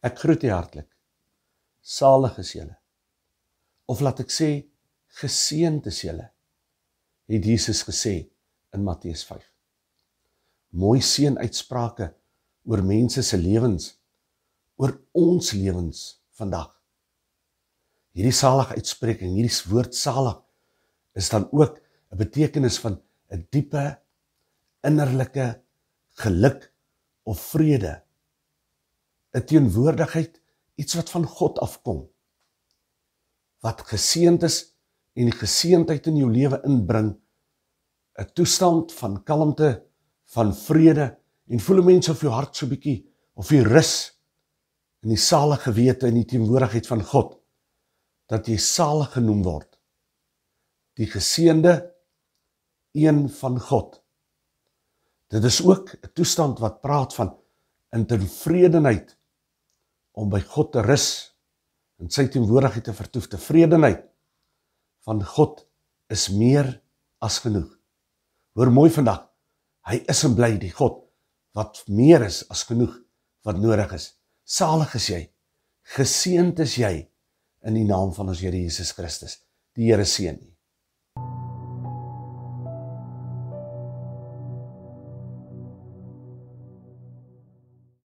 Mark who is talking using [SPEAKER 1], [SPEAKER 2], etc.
[SPEAKER 1] Ek groet u hartlik. Salig is julle. Of laat ek sê, geseënd is julle, het Jesus gesê in Matteus 5. Mooi seënuitsprake oor mense se lewens, oor ons lewens vandag. Hierdie salige uitspreking, hierdie woord salig, is dan ook 'n betekenis van 'n diepe, innerlike geluk of vrede, 'n teenwoordigheid, iets wat van God afkom, wat geseënd is en die geseëndheid in jou lewe inbring, 'n toestand van kalmte, van vrede, en voel 'n mens of jou hart so bietjie, of jy rus in die salige wete in die teenwoordigheid van God, dat jy salig genoem word, die geseënde een van God. Dit is ook 'n toestand wat praat van 'n tevredenheid om by God te rus, in sy teenwoordigheid te vertoef. Tevredenheid van God is meer as genoeg. Hoor mooi vandag, hy is en bly die God wat meer is as genoeg wat nodig is. Salig is jy, geseënd is jy in die naam van ons Here Jesus Christus. Die Here seën u.